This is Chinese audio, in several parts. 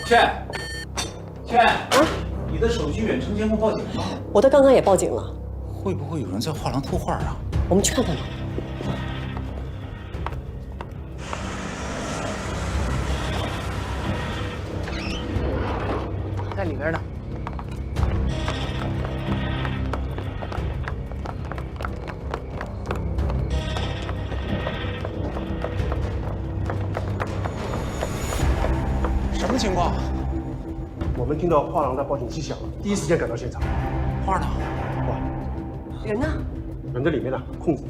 倩，你的手机远程监控报警了吗？我的刚刚也报警了。会不会有人在画廊偷画啊？我们去看看吧。在里边呢。什么情况？我们听到画廊的报警器响了，第一时间赶到现场。画呢？人呢？人在里面呢，控制。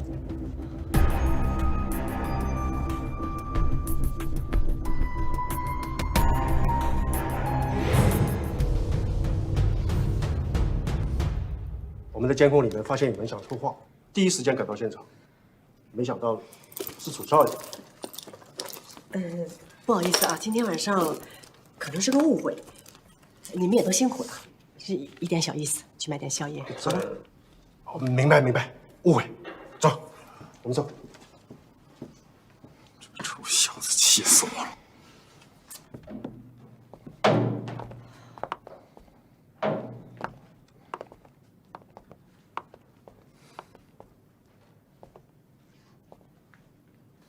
我们的监控里面发现有人想偷画，第一时间赶到现场，没想到是楚少爷。不好意思啊，今天晚上可能是个误会，你们也都辛苦了，是一点小意思，去买点宵夜，好吧？哦，明白，误会。走，我们走。这个臭小子气死我了！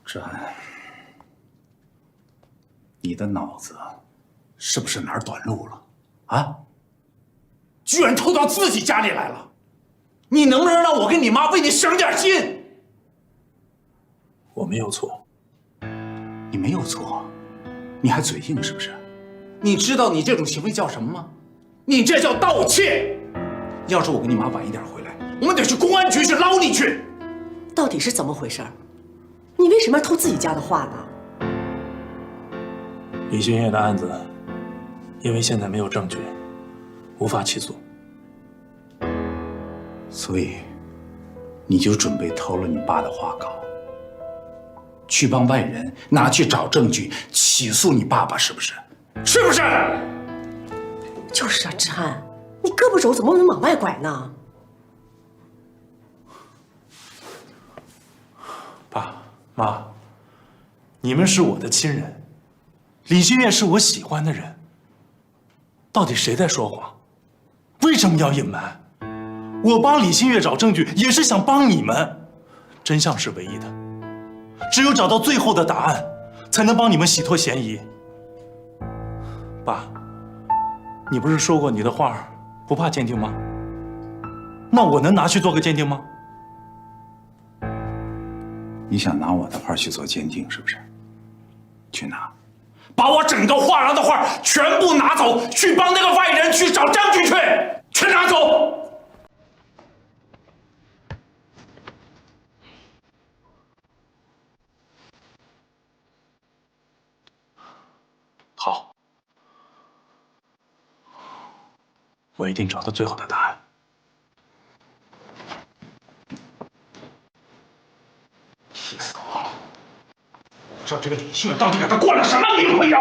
志安，你的脑子是不是哪儿短路了？啊？居然偷到自己家里来了！你能不能让我跟你妈为你省点心？我没有错。你没有错，你还嘴硬是不是？你知道你这种行为叫什么吗？你这叫盗窃！要是我跟你妈晚一点回来，我们得去公安局去捞你去。到底是怎么回事？你为什么要偷自己家的画呢？李新月的案子，因为现在没有证据，无法起诉。所以，你就准备偷了你爸的画稿，去帮外人拿去找证据起诉你爸爸，是不是？是不是？就是啊，志安，你胳膊肘怎么能往外拐呢？爸妈，你们是我的亲人，李新月是我喜欢的人。到底谁在说谎？为什么要隐瞒？我帮李新月找证据，也是想帮你们。真相是唯一的，只有找到最后的答案，才能帮你们洗脱嫌疑。爸，你不是说过你的画不怕鉴定吗？那我能拿去做个鉴定吗？你想拿我的画去做鉴定，是不是？去拿，把我整个画廊的画全部拿走，去帮那个外人去找证据去，全拿走！好，我一定找到最后的答案。气死我了！不知道这个李新月到底给他灌了什么灵魂药？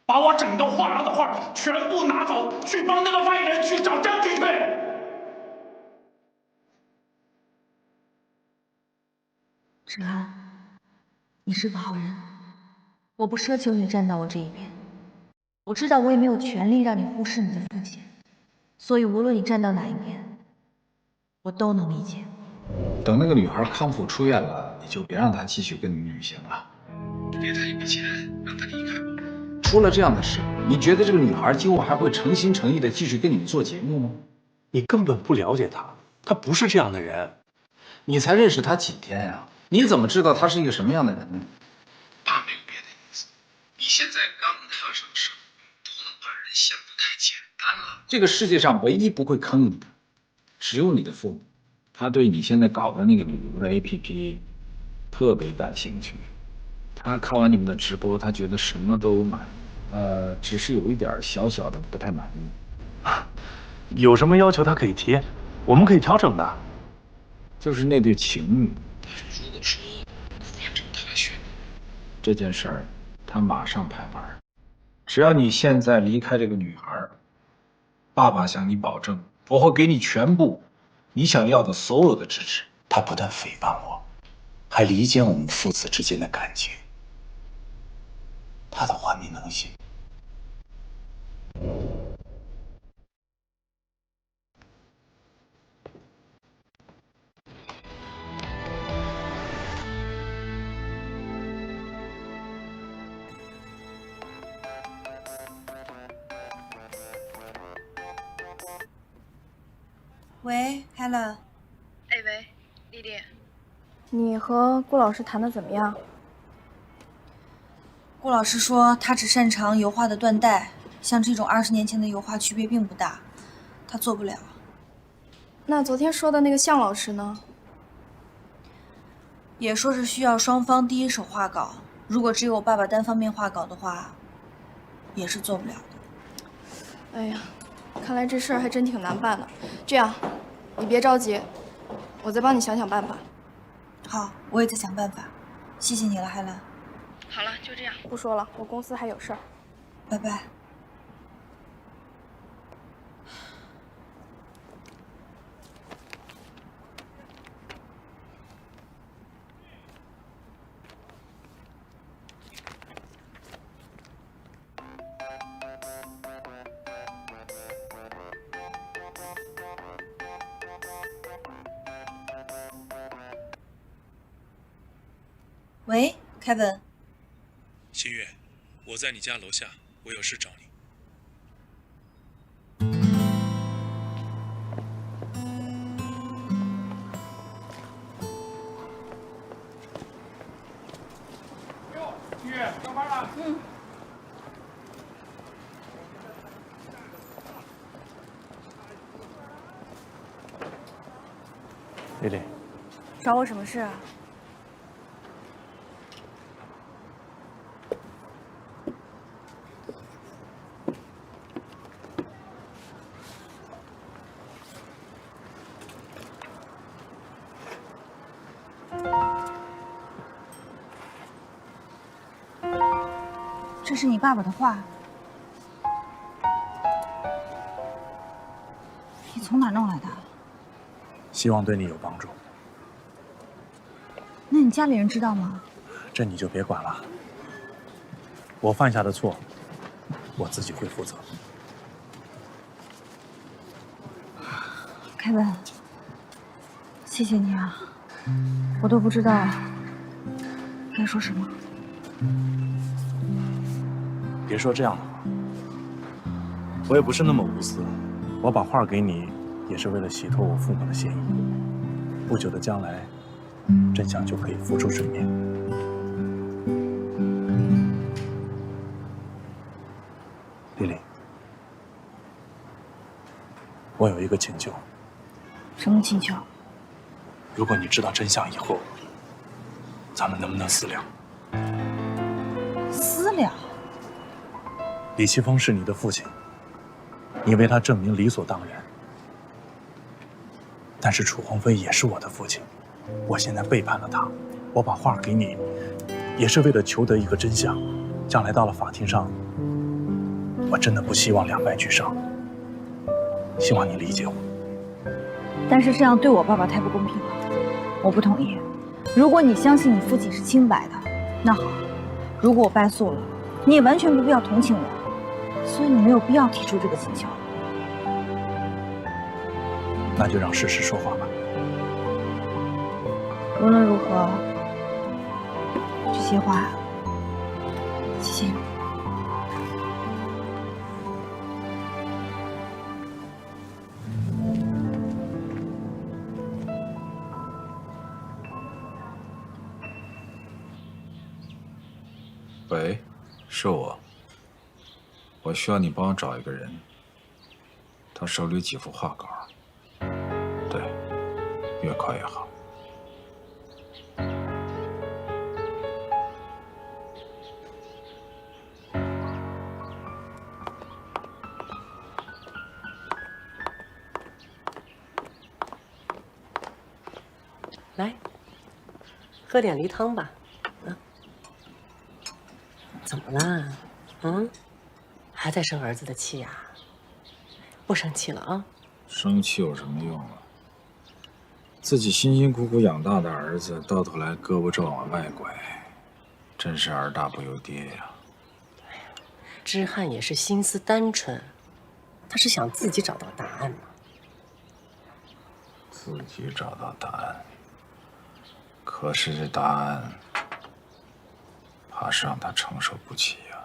把我整个画廊的画全部拿走，去帮那个外人去找证据去！志安，你是个好人，我不奢求你站到我这一边。我知道我也没有权利让你忽视你的父亲，所以无论你站到哪一边，我都能理解。等那个女孩康复出院了，你就别让她继续跟你旅行了，给她一笔钱，让她离开吧。出了这样的事，你觉得这个女孩今后还会诚心诚意的继续跟你们做节目吗？你根本不了解他，他不是这样的人。你才认识她几天呀？你怎么知道她是一个什么样的人呢？爸没有别的意思，你现在刚踏上社会，不能把人想得太简单了。这个世界上唯一不会坑你的，只有你的父母。他对你现在搞的那个旅游的 APP 特别感兴趣，他他看完你们的直播，他觉得什么都满意，只是有一点小小的不太满意。有什么要求他可以提，我们可以调整的。就是那对情侣，如果说反正他选这件事儿，他马上拍板。只要你现在离开这个女孩，爸爸向你保证，我会给你全部你想要的所有的支持。他不但诽谤我，还离间我们父子之间的感情。他的话你能信？喂 ，Helen。哎喂，丽丽，你和顾老师谈的怎么样？顾老师说他只擅长油画的缎带，像这种20年前的油画区别并不大，他做不了。那昨天说的那个向老师呢？也说是需要双方第一手画稿，如果只有我爸爸单方面画稿的话，也是做不了的。哎呀，看来这事儿还真挺难办的。这样，你别着急，我再帮你想想办法。好，我也在想办法。谢谢你了，海兰。好了，就这样，不说了，我公司还有事儿。拜拜。喂，Kevin。新月，我在你家楼下，我有事找你。新月，上班了。丽丽，找我什么事啊？这是你爸爸的画，你从哪儿弄来的？希望对你有帮助。那你家里人知道吗？这你就别管了。我犯下的错，我自己会负责。凯文，谢谢你啊，我都不知道该说什么。别说这样的话，我也不是那么无私。我把画给你，也是为了洗脱我父母的嫌疑。不久的将来，真相就可以浮出水面。丽丽，我有一个请求。什么请求？如果你知道真相以后，咱们能不能私了？私了？李奇峰是你的父亲，你为他证明理所当然。但是楚鸿飞也是我的父亲，我现在背叛了他，我把画给你，也是为了求得一个真相。将来到了法庭上，我真的不希望两败俱伤。希望你理解我。但是这样对我爸爸太不公平了，我不同意。如果你相信你父亲是清白的，那好；如果我败诉了，你也完全不必要同情我。所以你没有必要提出这个请求。那就让事实说话吧。无论如何，这些话，谢谢你。喂，是我。我需要你帮我找一个人，他手里有几幅画稿，对，越快越好。来，喝点梨汤吧。啊，怎么了？嗯，还在生儿子的气呀？不生气了啊？生气有什么用啊？自己辛辛苦苦养大的儿子，到头来胳膊肘往外拐，真是儿大不由爹呀。知翰也是心思单纯，他是想自己找到答案嘛。自己找到答案，可是这答案，怕是让他承受不起呀。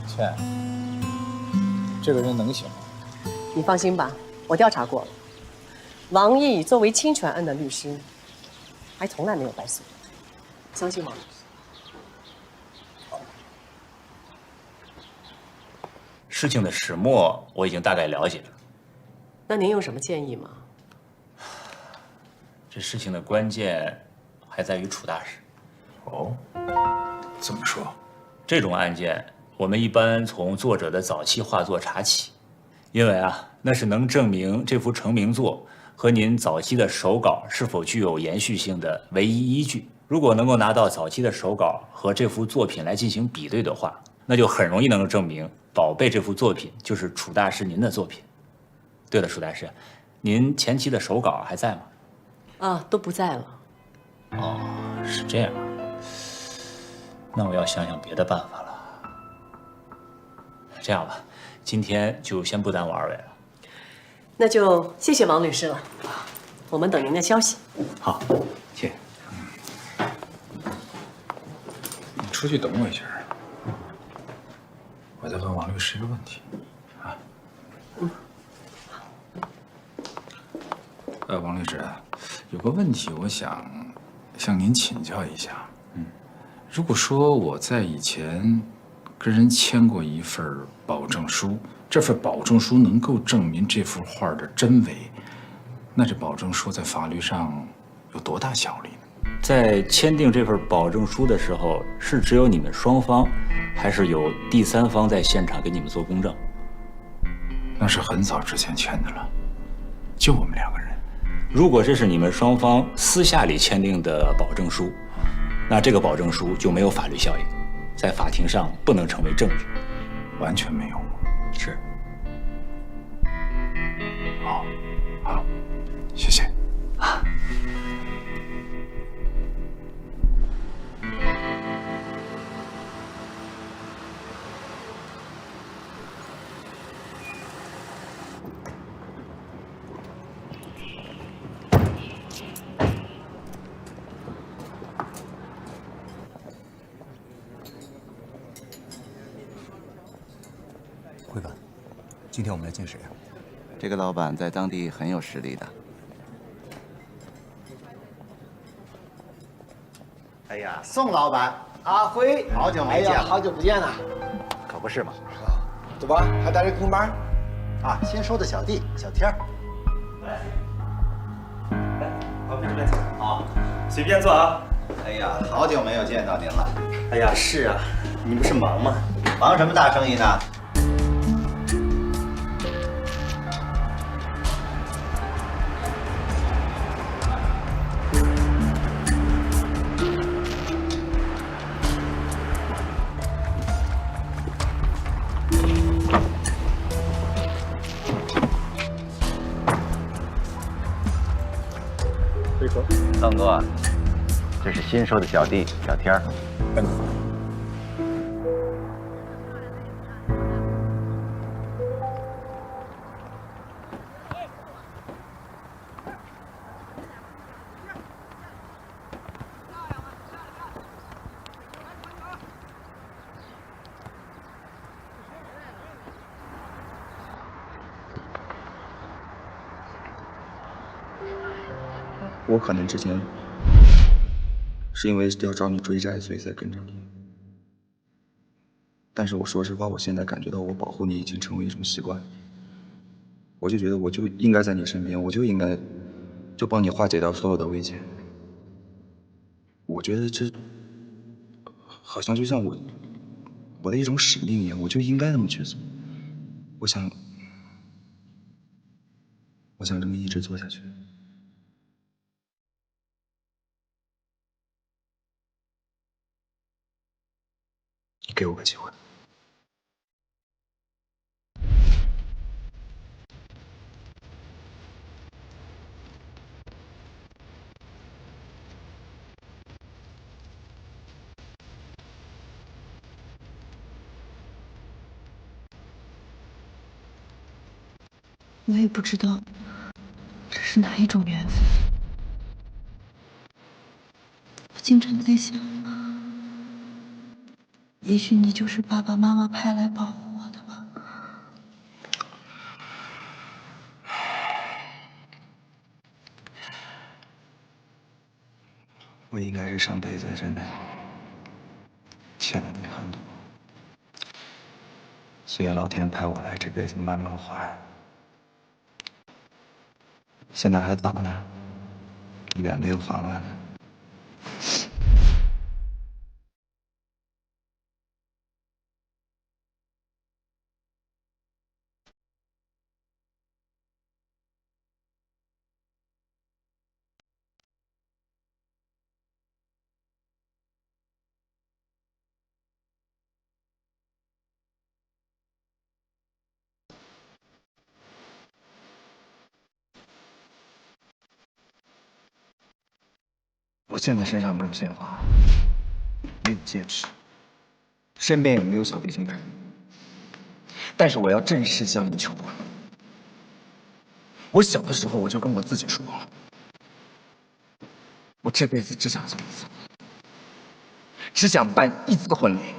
倩，这个人能行吗？你放心吧，我调查过了，王毅作为侵权案的律师，还从来没有败诉。相信王律师。事情的始末我已经大概了解了。那您有什么建议吗？这事情的关键还在于楚大师。哦，怎么说？这种案件，我们一般从作者的早期画作查起，因为那是能证明这幅成名作和您早期的手稿是否具有延续性的唯一依据。如果能够拿到早期的手稿和这幅作品来进行比对的话，那就很容易能够证明《宝贝》这幅作品就是楚大师您的作品。对了，楚大师，您前期的手稿还在吗？都不在了。哦，是这样。那我要想想别的办法了。这样吧，今天就先不耽误二位了。那就谢谢王律师了，我们等您的消息。好，谢谢。你出去等我一下，我再问王律师一个问题。王律师，有个问题我想向您请教一下。如果说我在以前跟人签过一份保证书，这份保证书能够证明这幅画的真伪，那这保证书在法律上有多大效力呢？在签订这份保证书的时候，是只有你们双方，还是有第三方在现场给你们做公证？那是很早之前签的了，就我们两个人。如果这是你们双方私下里签订的保证书，那这个保证书就没有法律效应，在法庭上不能成为证据。完全没有吗？是。好，谢谢。慧文，今天我们来见谁啊？这个老板在当地很有实力的。哎呀，宋老板，阿辉，好久没见了，好久不见了，可不是嘛？怎么还带着跟班？啊，新收的小弟小天儿。随便坐啊。哎呀，好久没有见到您了。哎呀，是啊，你不是忙吗？忙什么大生意呢？邓哥，这是新收的小弟小天儿。邓哥，我可能之前是因为要找你追债，所以才跟着你。但是我说实话，我现在感觉到我保护你已经成为一种习惯，我就觉得我就应该在你身边，我就应该就帮你化解掉所有的危险。我觉得这好像就像我的一种使命一样，我就应该那么去做。我想这么一直做下去。你给我个机会。我也不知道这是哪一种缘分。我经常在想，也许你就是爸爸妈妈派来保护我的吧。我应该是上辈子真的欠了你很多，所以老天派我来这辈子慢慢还。现在还早呢，远没有还完呢。我现在身上没有鲜花，没有戒指，身边也没有小提琴伴，但是我要正式向你求婚。我小的时候我就跟我自己说，我这辈子只想做一次，只想办一次婚礼。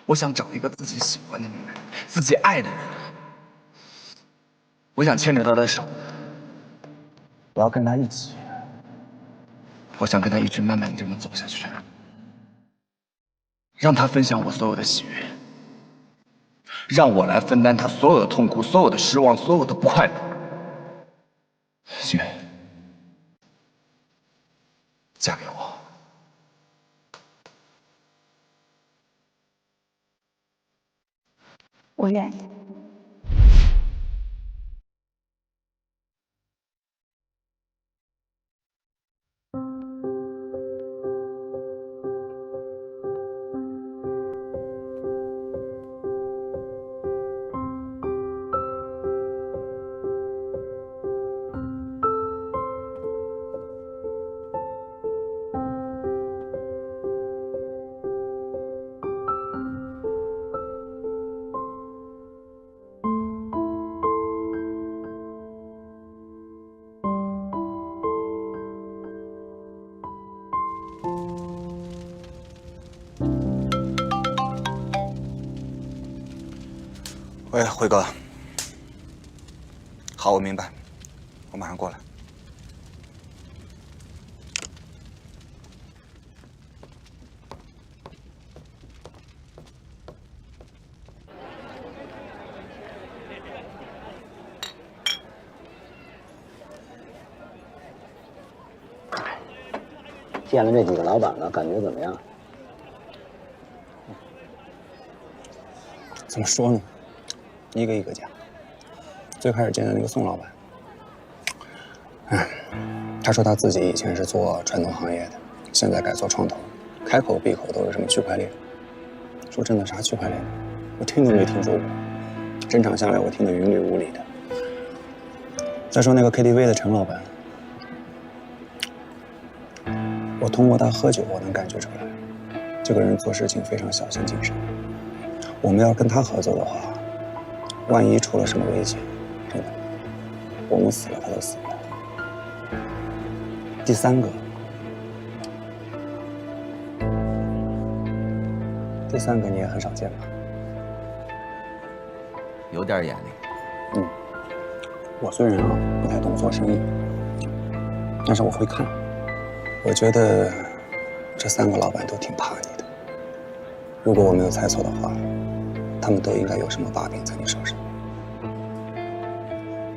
我想找一个自己喜欢的女人，自己爱的人。我想牵着她的手，我要跟她一起。我想跟他一直慢慢这么走下去，让他分享我所有的喜悦，让我来分担他所有的痛苦、所有的失望、所有的不快乐。心月，嫁给我。我愿意。喂，辉哥。好，我明白，我马上过来。见了这几个老板了，感觉怎么样？怎么说呢？一个一个讲。最开始见的那个宋老板，他说他自己以前是做传统行业的，现在改做创投，开口闭口都是什么区块链。说真的，啥区块链？我听都没听说过。整场下来，我听得云里雾里的。再说那个 KTV 的陈老板，我通过他喝酒，我能感觉出来，这个人做事情非常小心谨慎。我们要跟他合作的话，万一出了什么危险，真的，我们死了他都死不了。第三个你也很少见吧？有点眼力。我虽然不太懂做生意，但是我会看。我觉得这3个老板都挺怕你的。如果我没有猜错的话，他们都应该有什么把柄在你手上。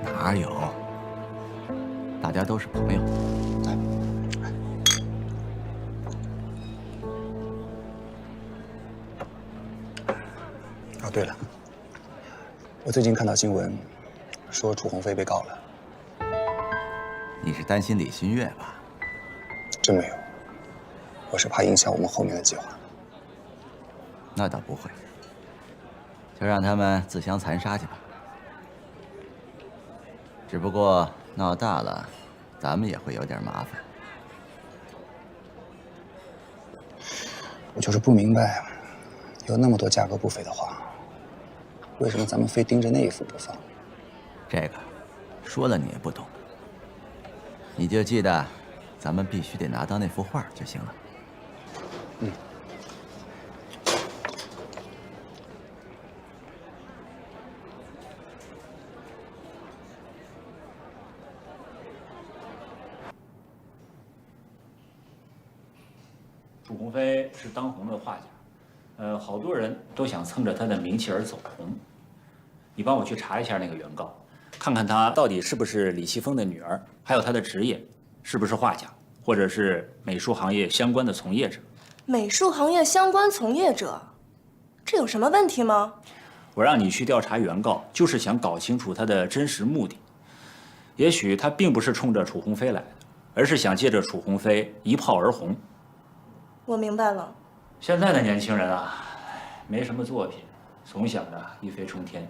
哪有？大家都是朋友。哦，对了，我最近看到新闻，说楚鸿飞被告了。你是担心李新月吧？真没有，我是怕影响我们后面的计划。那倒不会，就让他们自相残杀去吧。只不过闹大了，咱们也会有点麻烦。我就是不明白，有那么多价格不菲的画，为什么咱们非盯着那一幅不放？这个说了你也不懂，你就记得，咱们必须得拿到那幅画就行了。楚鸿飞是当红的画家，好多人都想蹭着他的名气而走红。你帮我去查一下那个原告，看看他到底是不是李奇峰的女儿，还有他的职业是不是画家，或者是美术行业相关的从业者。美术行业相关从业者，这有什么问题吗？我让你去调查原告，就是想搞清楚他的真实目的。也许他并不是冲着楚鸿飞来的，而是想借着楚鸿飞一炮而红。我明白了。现在的年轻人啊，没什么作品，总想着一飞冲天。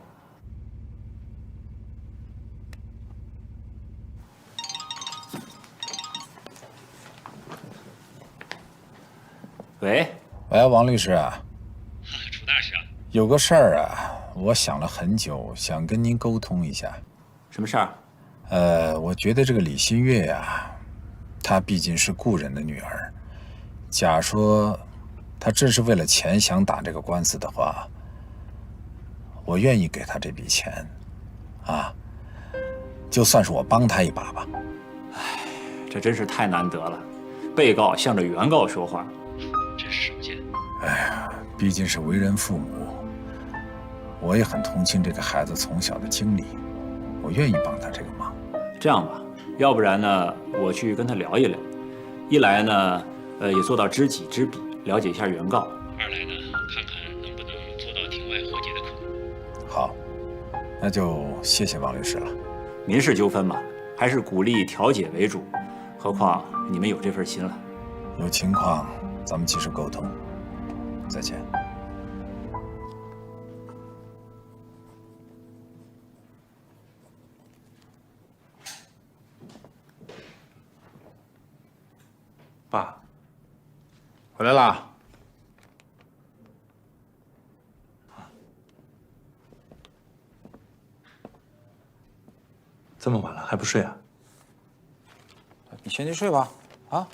喂，王律师啊。楚大师啊。有个事儿啊，我想了很久，想跟您沟通一下。什么事儿？我觉得这个李新月呀，她毕竟是故人的女儿。假说她真是为了钱想打这个官司的话，我愿意给她这笔钱，就算是我帮她一把吧。唉，这真是太难得了，被告向着原告说话，这是少见。哎呀，毕竟是为人父母，我也很同情这个孩子从小的经历，我愿意帮他这个忙。这样吧，要不然呢，我去跟他聊一聊，一来呢，也做到知己知彼，了解一下原告；二来呢，看看能不能做到庭外和解的可能。好，那就谢谢王律师了。民事纠纷嘛，还是鼓励调解为主，何况你们有这份心了。有情况咱们及时沟通。再见。爸，回来啦。这么晚了还不睡啊？你先去睡吧，啊。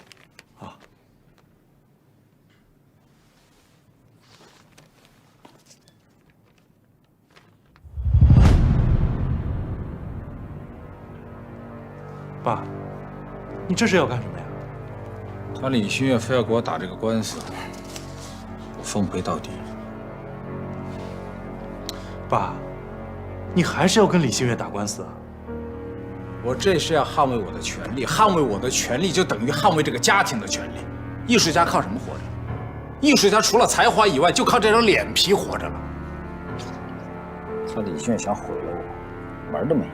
爸，你这是要干什么呀？他李新月非要给我打这个官司，我奉陪到底。爸，你还是要跟李新月打官司啊？我这是要捍卫我的权利，捍卫我的权利就等于捍卫这个家庭的权利。艺术家靠什么活着？艺术家除了才华以外，就靠这张脸皮活着了。他李迅想毁了我，门都没有。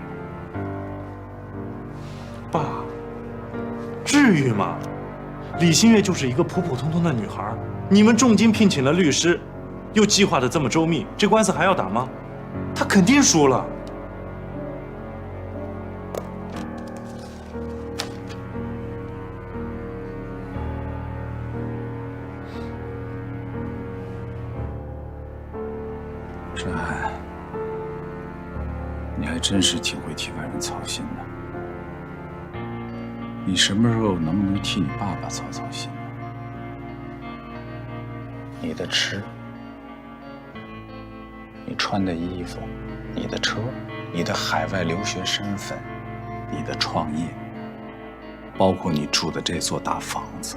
爸，至于吗？李新月就是一个普普通通的女孩，你们重金聘请了律师，又计划的这么周密，这官司还要打吗？她肯定输了。沈海，你还真是挺会替外人操心的。你什么时候能不能替你爸爸操心呢？你的吃，你穿的衣服，你的车，你的海外留学身份，你的创业，包括你住的这座大房子，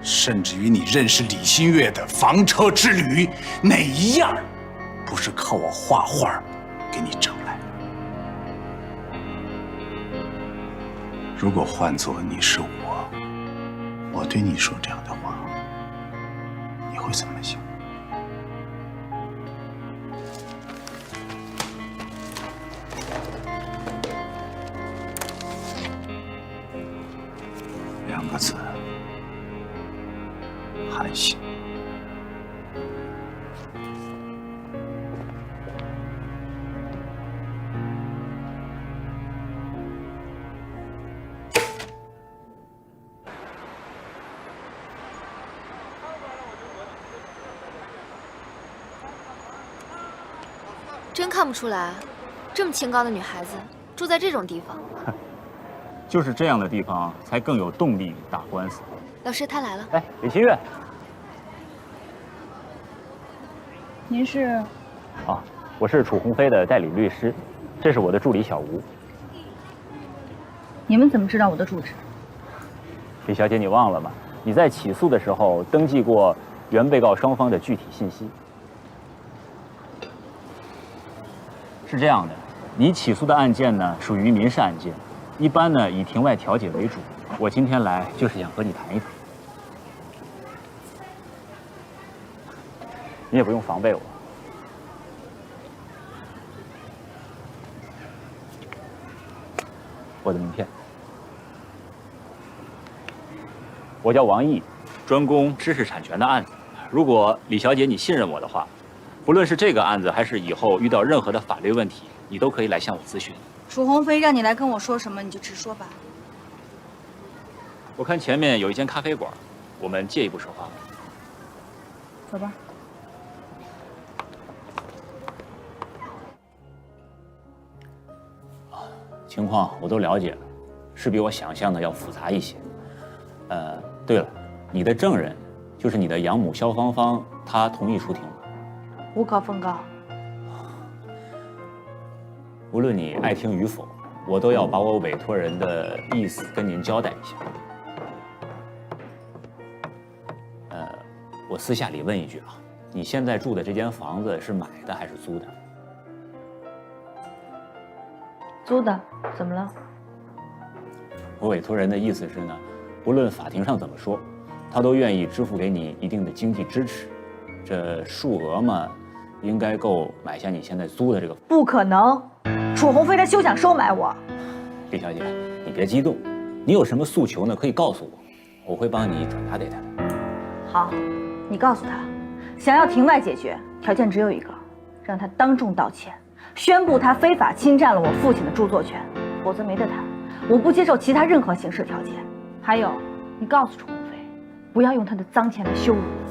甚至于你认识李新月的房车之旅，哪一样不是靠我画画给你挣来的？如果换作你是我对你说这样的话，你会怎么想？2个字：寒心。真看不出来，这么清高的女孩子住在这种地方。就是这样的地方才更有动力打官司。老师，他来了。哎，李新月。您是？啊，我是楚鸿飞的代理律师，这是我的助理小吴。你们怎么知道我的住址？李小姐，你忘了吗？你在起诉的时候登记过原被告双方的具体信息。是这样的，你起诉的案件呢属于民事案件，一般呢以庭外调解为主。我今天来就是想和你谈一谈，你也不用防备我。我的名片，我叫王毅，专攻知识产权的案子。如果李小姐你信任我的话，不论是这个案子还是以后遇到任何的法律问题，你都可以来向我咨询。楚鸿飞让你来跟我说什么，你就直说吧。我看前面有一间咖啡馆，我们借一步说话吧。走吧。情况我都了解了，是比我想象的要复杂一些。对了，你的证人就是你的养母肖芳芳，她同意出庭吗？无可奉告。无论你爱听与否，我都要把我委托人的意思跟您交代一下。我私下里问一句啊，你现在住的这间房子是买的还是租的？租的，怎么了？我委托人的意思是呢，不论法庭上怎么说，他都愿意支付给你一定的经济支持，这数额嘛，应该够买下你现在租的这个。不可能，楚鸿飞他休想收买我。李小姐，你别激动，你有什么诉求呢？可以告诉我，我会帮你转达给他的。好，你告诉他，想要庭外解决，条件只有一个，让他当众道歉，宣布他非法侵占了我父亲的著作权，否则没得谈。我不接受其他任何形式条件。还有，你告诉楚鸿飞，不要用他的脏钱来羞辱我。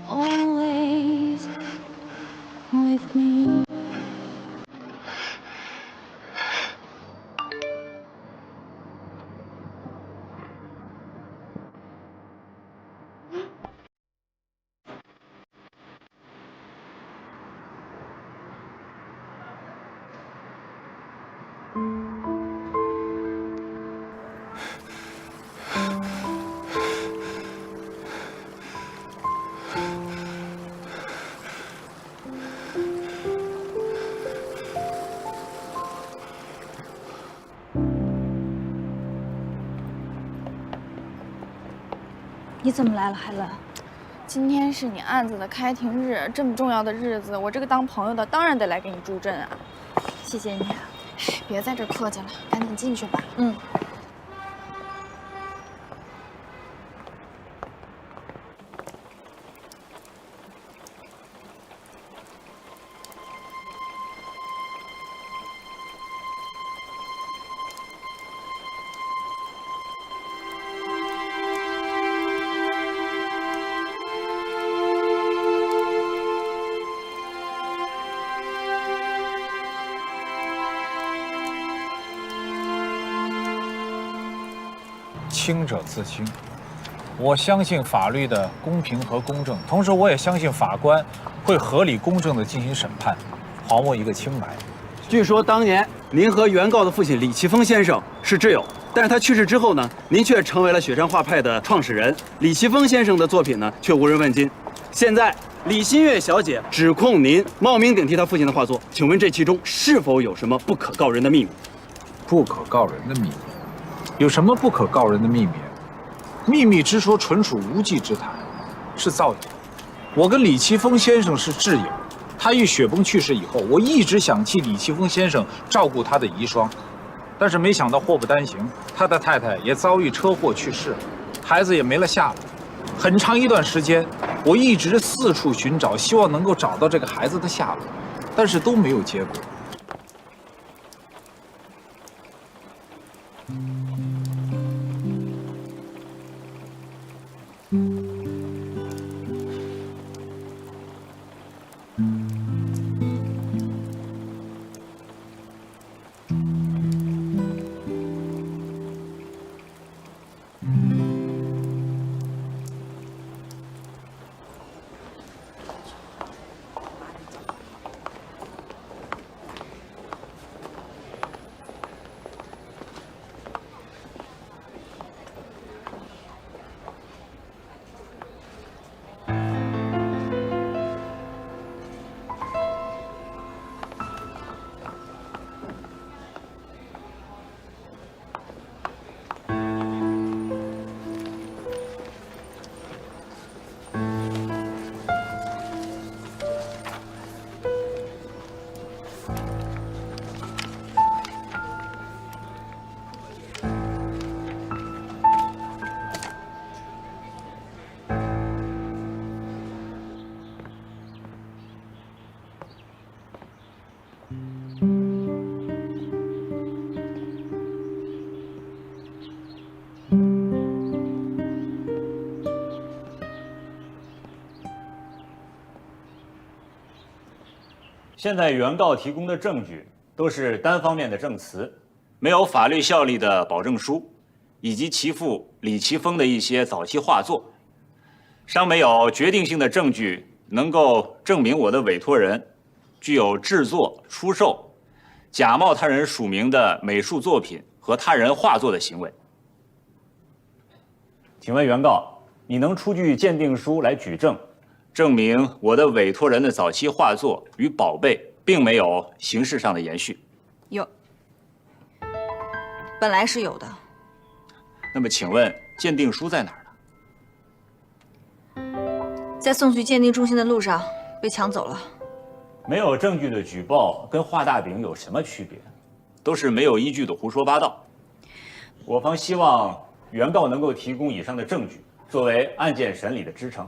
Always with me. 你怎么来了，海伦？今天是你案子的开庭日，这么重要的日子，我这个当朋友的当然得来给你助阵啊。谢谢你啊。哎，别在这客气了，赶紧进去吧。嗯。清者自清。我相信法律的公平和公正，同时我也相信法官会合理公正地进行审判，还我一个清白。据说当年您和原告的父亲李奇峰先生是挚友，但是他去世之后呢，您却成为了雪山画派的创始人。李奇峰先生的作品呢，却无人问津。现在李新月小姐指控您冒名顶替她父亲的画作，请问这其中是否有什么不可告人的秘密？不可告人的秘密？有什么不可告人的秘密？秘密之说纯属无稽之谈，是造谣。我跟李奇峰先生是挚友，他与雪崩去世以后，我一直想替李奇峰先生照顾他的遗孀，但是没想到祸不单行，他的太太也遭遇车祸去世，孩子也没了下落。很长一段时间，我一直四处寻找，希望能够找到这个孩子的下落，但是都没有结果。现在原告提供的证据都是单方面的证词，没有法律效力的保证书，以及其父李奇峰的一些早期画作，尚没有决定性的证据能够证明我的委托人具有制作、出售、假冒他人署名的美术作品和他人画作的行为。请问原告，你能出具鉴定书来举证，证明我的委托人的早期画作与宝贝并没有形式上的延续？有，本来是有的。那么请问鉴定书在哪儿呢？在送去鉴定中心的路上被抢走了。没有证据的举报跟画大饼有什么区别？都是没有依据的胡说八道。我方希望原告能够提供以上的证据，作为案件审理的支撑。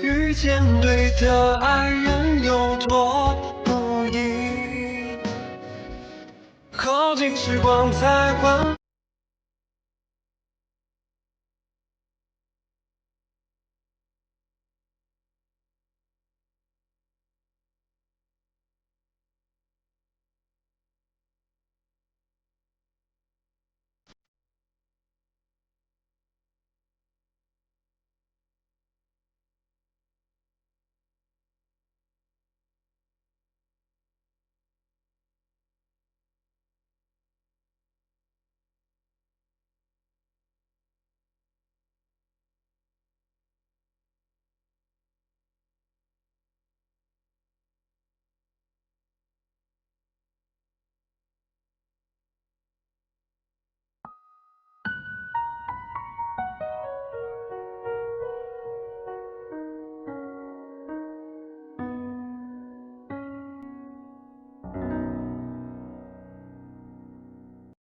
遇见对的爱人有多不易，靠近时光才换。